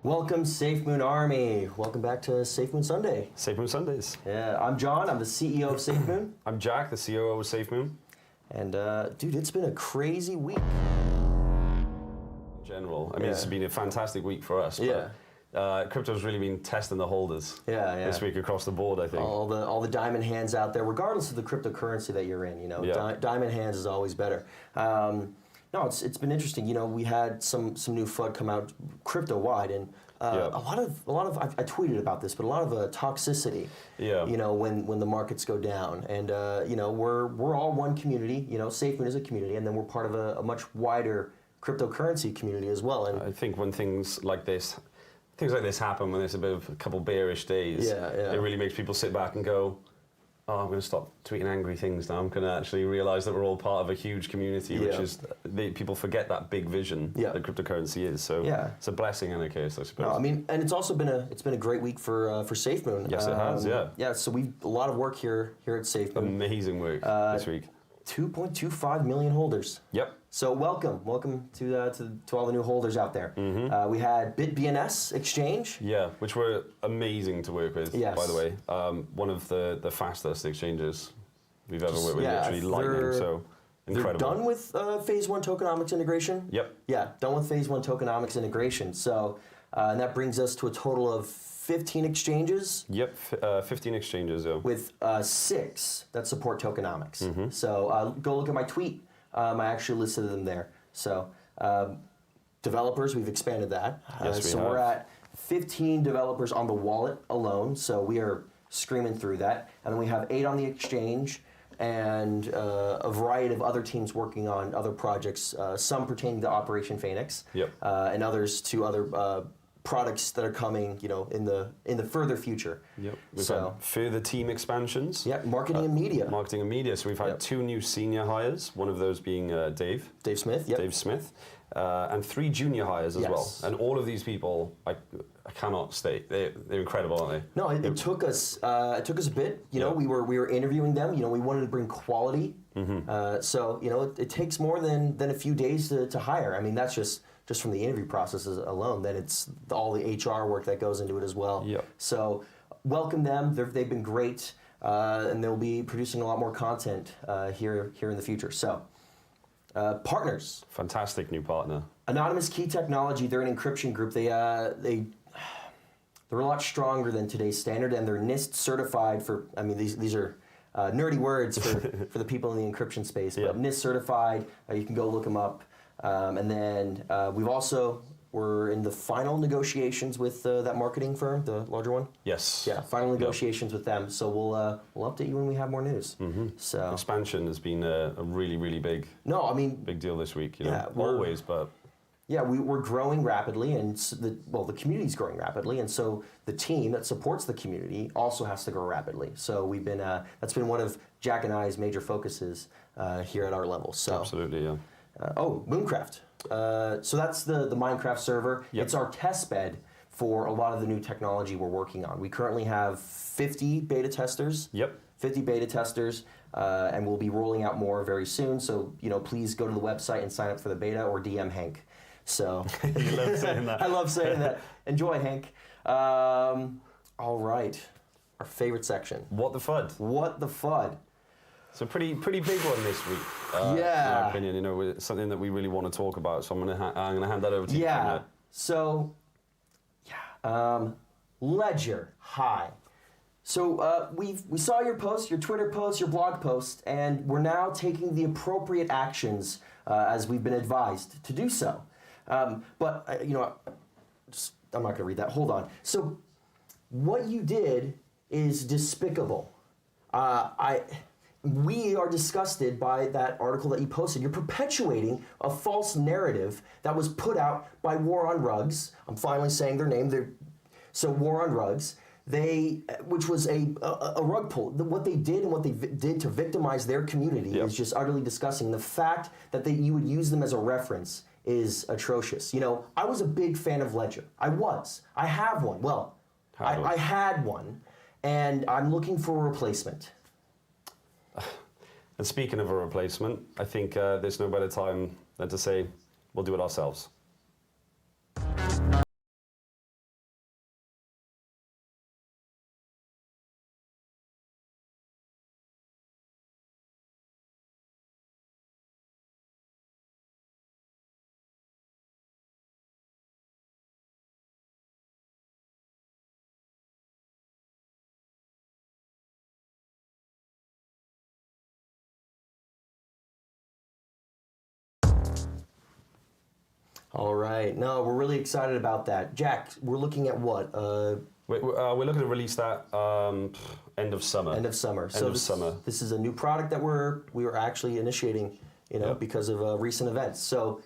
Welcome, Safemoon Army. Welcome back to Safemoon Sunday. Safemoon Sundays. Yeah, I'm John. I'm the CEO of Safemoon. I'm Jack, the COO of Safemoon. And dude, it's been a crazy week. In general, I mean, it's been a fantastic week for us. Yeah. But, crypto's really been testing the holders. This week across the board, I think. All the diamond hands out there, regardless of the cryptocurrency that you're in. You know, diamond hands is always better. No, it's been interesting. You know, we had some new FUD come out crypto wide, and a lot of I tweeted about this, but a lot of toxicity. You know, when the markets go down, and you know, we're all one community. You know, Safemoon is a community, and then we're part of a much wider cryptocurrency community as well. And I think when things like this happen, when there's a couple bearish days, it really makes people sit back and go, oh, I'm going to stop tweeting angry things now. I'm going to actually realize that we're all part of a huge community, which is, people forget that big vision that cryptocurrency is. So it's a blessing and a curse, I suppose. No, I mean, and it's also been a great week for Safemoon. Yes, it has, Yeah, so we've a lot of work here at Safemoon. Amazing work this week. 2.25 million holders. Yep. So welcome to all the new holders out there. We had BitBNS Exchange. Yeah, which were amazing to work with, by the way. One of the fastest exchanges we've ever worked with, literally lightning, so incredible. They're done with Phase 1 tokenomics integration? Yep. Yeah, done with Phase 1 tokenomics integration. So, and that brings us to a total of 15 exchanges? Yep, 15 exchanges, with 6 that support tokenomics. So go look at my tweet. I actually listed them there. So developers, we've expanded that. Yes, we have. We're at 15 developers on the wallet alone. So we are screaming through that. And then we have 8 on the exchange and a variety of other teams working on other projects, some pertaining to Operation Phoenix, and others to other products that are coming, you know, in the further future. Yep. We've had further team expansions. Yeah, marketing and media. Marketing and media. So we've had 2 new senior hires. One of those being Dave. Dave Smith. Yep. Dave Smith, and 3 junior hires as well. And all of these people, I cannot state. They're incredible, aren't they? No, it took us. It took us a bit. You know, we were interviewing them. You know, we wanted to bring quality. So you know, it takes more than a few days to hire. I mean, that's just from the interview processes alone. Then it's all the HR work that goes into it as well. So welcome them. They've been great, and they'll be producing a lot more content here in the future. So partners. Fantastic new partner. Anonymous Key Technology. They're an encryption group. They're a lot stronger than today's standard, and they're NIST certified for. I mean, these are nerdy words for the people in the encryption space. But NIST certified. You can go look them up. And then we're in the final negotiations with that marketing firm, the larger one. Yes. Yeah, final negotiations with them. So we'll update you when we have more news. So expansion has been a really big. No, I mean big deal this week. You know, always, but. Yeah, we're growing rapidly, and the community's growing rapidly, and so the team that supports the community also has to grow rapidly. So we've been that's been one of Jack and I's major focuses here at our level. So absolutely, yeah. Mooncraft. So that's the Minecraft server. It's our test bed for a lot of the new technology we're working on. We currently have 50 beta testers. 50 beta testers, and we'll be rolling out more very soon. So you know, please go to the website and sign up for the beta or DM Hank. So you love saying that. I love saying that. Enjoy, Hank. All right, our favorite section. What the FUD? What the FUD? It's a pretty big one this week. In my opinion, you know, it's something that we really want to talk about. So I'm gonna hand that over to you. Yeah. So, Ledger High. So we saw your post, your Twitter post, your blog post, and we're now taking the appropriate actions as we've been advised to do so. But you know, I'm not going to read that. Hold on. So what you did is despicable. We are disgusted by that article that you posted. You're perpetuating a false narrative that was put out by War on Rugs. I'm finally saying their name. So War on Rugs. Which was a rug pull. What they did and what they did to victimize their community is just utterly disgusting. The fact that you would use them as a reference is atrocious. You know, I was a big fan of Ledger. I have one. Well, I had one, and I'm looking for a replacement. And speaking of a replacement, I think there's no better time than to say we'll do it ourselves. All right. No, we're really excited about that. Jack, we're looking at what? We're looking to release that end of summer. End of summer. This is a new product that we were actually initiating, because of recent events. So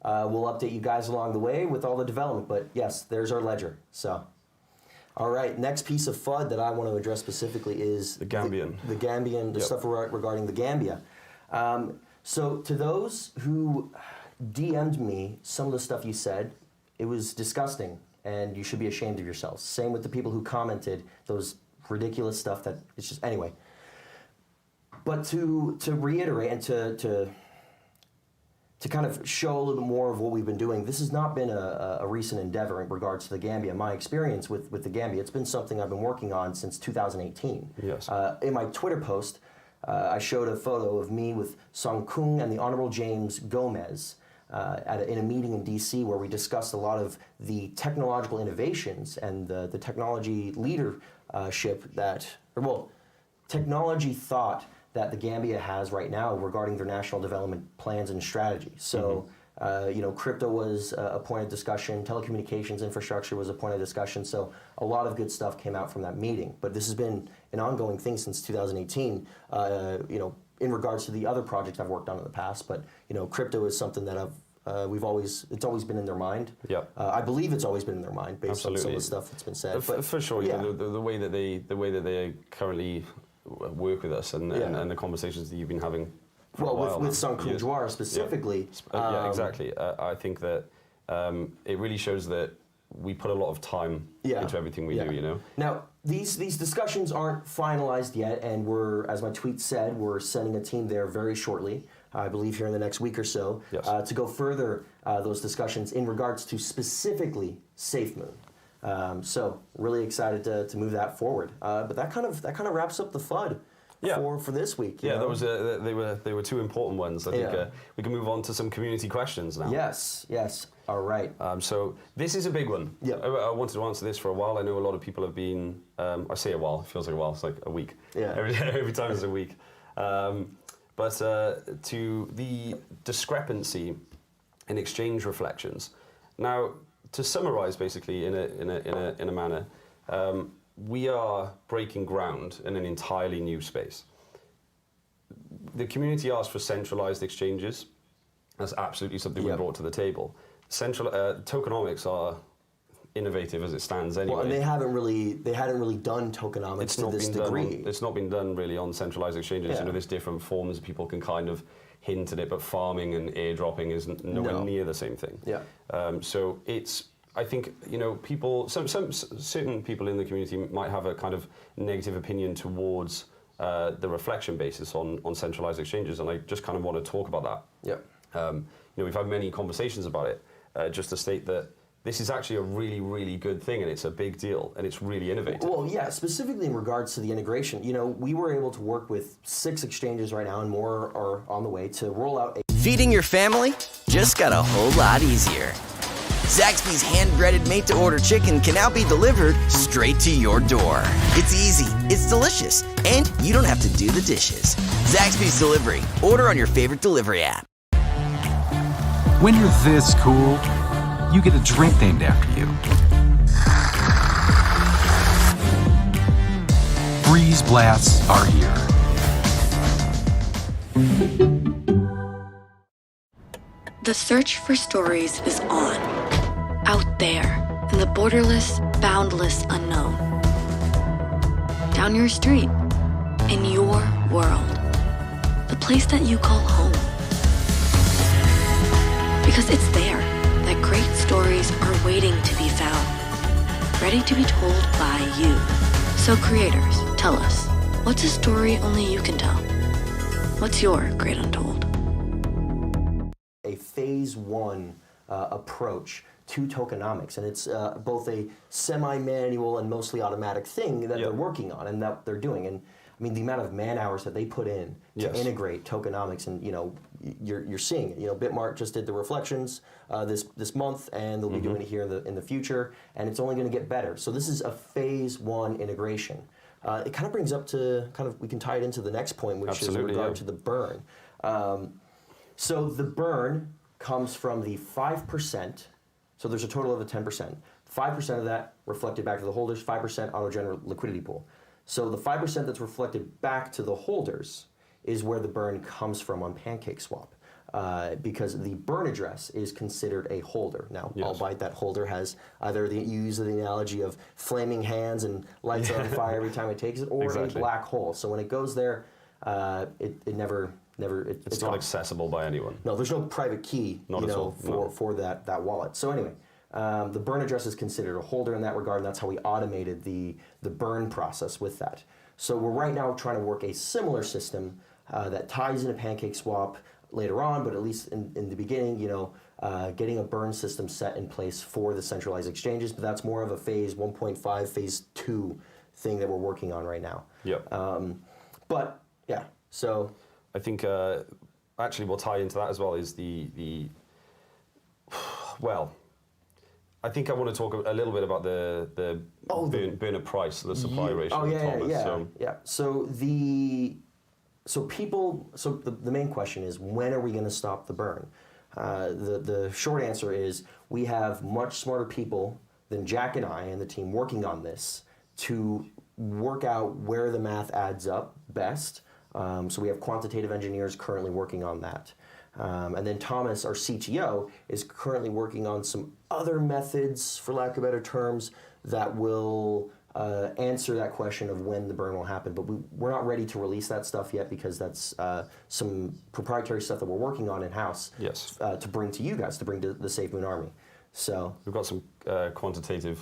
we'll update you guys along the way with all the development. But yes, there's our ledger. So, all right. Next piece of FUD that I want to address specifically is the Gambian. The Gambian. The stuff regarding the Gambia. So to those who DM'd me some of the stuff you said, it was disgusting. And you should be ashamed of yourselves. Same with the people who commented those ridiculous stuff that it's just anyway. But to reiterate and to kind of show a little bit more of what we've been doing, this has not been a recent endeavor in regards to the Gambia. My experience with the Gambia, it's been something I've been working on since 2018. Yes. In my Twitter post, I showed a photo of me with Song Kung and the Honorable James Gomez. In a meeting in DC where we discussed a lot of the technological innovations and the technology leadership technology thought that the Gambia has right now regarding their national development plans and strategies. So, crypto was a point of discussion, telecommunications infrastructure was a point of discussion, so a lot of good stuff came out from that meeting. But this has been an ongoing thing since 2018, in regards to the other projects I've worked on in the past, but crypto is something that it's always been in their mind. Yeah. I believe it's always been in their mind based on some of the stuff that's been said. But for sure, the way that they currently work with us and the conversations that you've been having. For a while with Song Kung Jwar specifically. Yeah, exactly. I think that it really shows that we put a lot of time into everything we do. Now, these discussions aren't finalized yet, and we're, as my tweet said, we're sending a team there very shortly, I believe here in the next week or so, to go further those discussions in regards to specifically SafeMoon. So really excited to move that forward. But that kind of wraps up the FUD for this week. Yeah, they were two important ones. I think we can move on to some community questions now. Yes. All right. So this is a big one. Yeah. I wanted to answer this for a while. I know a lot of people have been. I say a while. It feels like a while. It's like a week. Yeah. Every time is a week. But to the discrepancy in exchange reflections. Now, to summarize, basically, in a manner, we are breaking ground in an entirely new space. The community asked for centralized exchanges. That's absolutely something we brought to the table. Tokenomics are innovative as it stands anyway. Well, and they hadn't really done tokenomics to this degree. It's not been done really on centralized exchanges. There's different forms. People can kind of hint at it, but farming and airdropping is nowhere near the same thing. Yeah. So it's. I think people. Some certain people in the community might have a kind of negative opinion towards the reflection basis on centralized exchanges, and I just kind of want to talk about that. Yeah. We've had many conversations about it. Just to state that this is actually a really, really good thing, and it's a big deal, and it's really innovative. Well, yeah, specifically in regards to the integration, we were able to work with 6 exchanges right now, and more are on the way to roll out Feeding your family just got a whole lot easier. Zaxby's hand-breaded made-to-order chicken can now be delivered straight to your door. It's easy, it's delicious, and you don't have to do the dishes. Zaxby's Delivery. Order on your favorite delivery app. When you're this cool, you get a drink named after you. Breeze Blasts are here. The search for stories is on. Out there, in the borderless, boundless unknown. Down your street, in your world. The place that you call home. Because it's there that great stories are waiting to be found. Ready to be told by you. So creators, tell us, what's a story only you can tell? What's your great untold? A phase 1 approach to tokenomics, and it's both a semi-manual and mostly automatic thing that they're working on and that they're doing. And I mean, the amount of man hours that they put in to integrate tokenomics, and you're seeing it. Bitmart just did the reflections this month, and they'll be doing it here in the future, and it's only going to get better. So this is a phase 1 integration. It kind of brings up to we can tie it into the next point, which is in regard to the burn. So the burn comes from the 5%. So there's a total of a 10%. 5% of that reflected back to the holders, 5% auto-generate liquidity pool. So the 5% that's reflected back to the holders is where the burn comes from on PancakeSwap. Because the burn address is considered a holder. Now, albeit that holder has either you use the analogy of flaming hands and lights on fire every time it takes it, or a black hole. So when it goes there, it's not accessible by anyone. No, there's no private key for that wallet. So anyway, the burn address is considered a holder in that regard, and that's how we automated the burn process with that. So we're right now trying to work a similar system that ties into PancakeSwap later on, but at least in the beginning, getting a burn system set in place for the centralized exchanges. But that's more of a phase 1.5, phase 2 thing that we're working on right now. Yep. But yeah, so I think actually we'll tie into that as well is I think I want to talk a little bit about the burner price, the supply ratio. Oh yeah. So the main question is, when are we going to stop the burn? The short answer is, we have much smarter people than Jack and I and the team working on this to work out where the math adds up best. So we have quantitative engineers currently working on that. And then Thomas, our CTO, is currently working on some other methods, for lack of better terms, that will answer that question of when the burn will happen. But we're not ready to release that stuff yet, because that's some proprietary stuff that we're working on in-house to bring to you guys, to bring to the Safemoon Army. So we've got some quantitative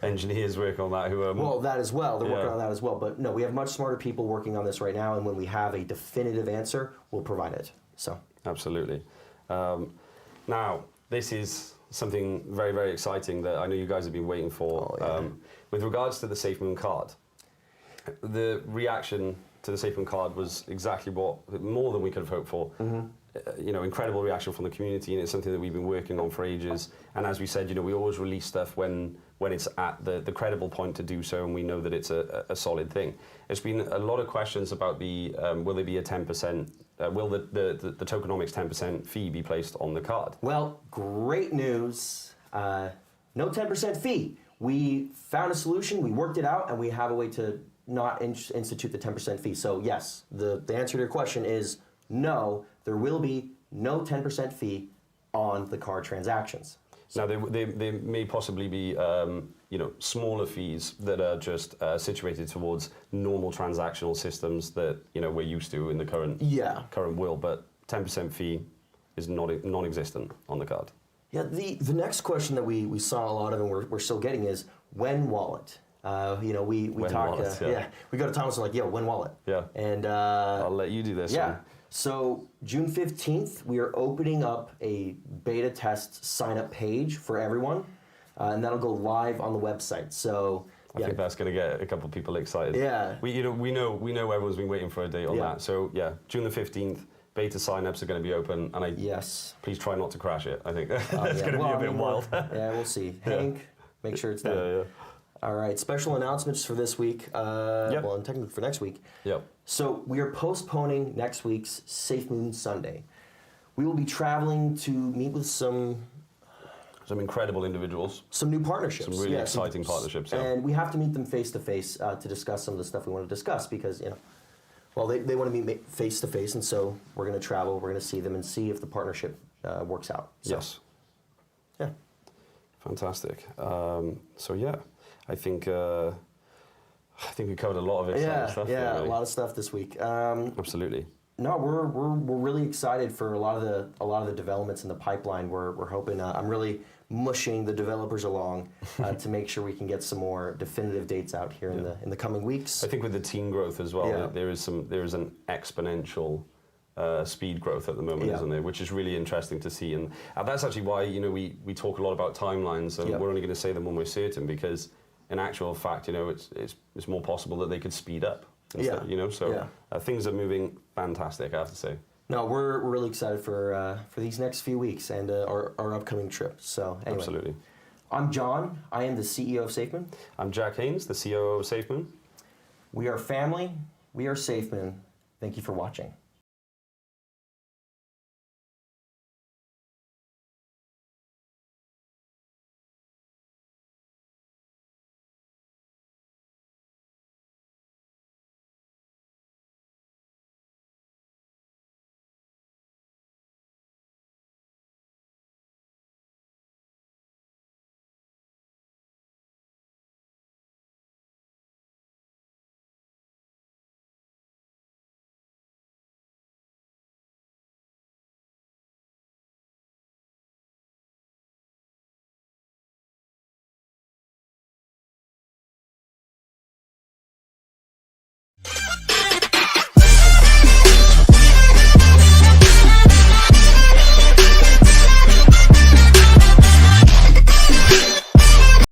engineers working on that who are... Well, that as well. They're working on that as well. But no, we have much smarter people working on this right now, and when we have a definitive answer, we'll provide it. So absolutely. Now, this is something very, very exciting that I know you guys have been waiting for. With regards to the Safemoon card, the reaction to the Safemoon card was exactly more than we could have hoped for. Incredible reaction from the community, and it's something that we've been working on for ages. And as we said, we always release stuff when it's at the credible point to do so, and we know that it's a solid thing. There's been a lot of questions about will there be a 10%, will the tokenomics 10% fee be placed on the card? Well, great news. No 10% fee. We found a solution, we worked it out, and we have a way to not institute the 10% fee. So yes, the answer to your question is no, there will be no 10% fee on the card transactions. Now, there may possibly be smaller fees that are just situated towards normal transactional systems that we're used to in the current world, but 10% fee is non-existent on the card. Yeah, the next question that we saw a lot of, and we're still getting, is when wallet. We talk. We go to Thomas and when wallet. Yeah. And I'll let you do this. Yeah. So June 15th, we are opening up a beta test sign-up page for everyone, and that'll go live on the website. So I think that's going to get a couple of people excited. Yeah. We know everyone's been waiting for a date on that. So yeah, June the 15th. Beta signups are going to be open, and please try not to crash it. I think it's going to be a bit wild. We'll see. Hank, make sure it's done. Yeah. All right, special announcements for this week. Well, and technically for next week. Yep. So we are postponing next week's Safemoon Sunday. We will be traveling to meet with some incredible individuals. Some new partnerships. Some really exciting partnerships. And we have to meet them face to face to discuss some of the stuff we want to discuss, because well, they want to meet face to face, and so we're going to travel. We're going to see them and see if the partnership works out. So, yes. Yeah. Fantastic. I think we covered a lot of exciting stuff. Yeah, really. A lot of stuff this week. Absolutely. No, we're really excited for a lot of the developments in the pipeline. We're hoping. I'm really mushing the developers along to make sure we can get some more definitive dates out here in the coming weeks. I think with the team growth as well, there is an exponential speed growth at the moment, isn't there? Which is really interesting to see, and that's actually why we talk a lot about timelines, and we're only going to say them when we're certain, because in actual fact, it's more possible that they could speed up. Instead, things are moving fantastic, I have to say. No, we're really excited for these next few weeks and our upcoming trip. So anyway. Absolutely. I'm John. I am the CEO of Safemoon. I'm Jack Haynes, the COO of Safemoon. We are family. We are Safemoon. Thank you for watching.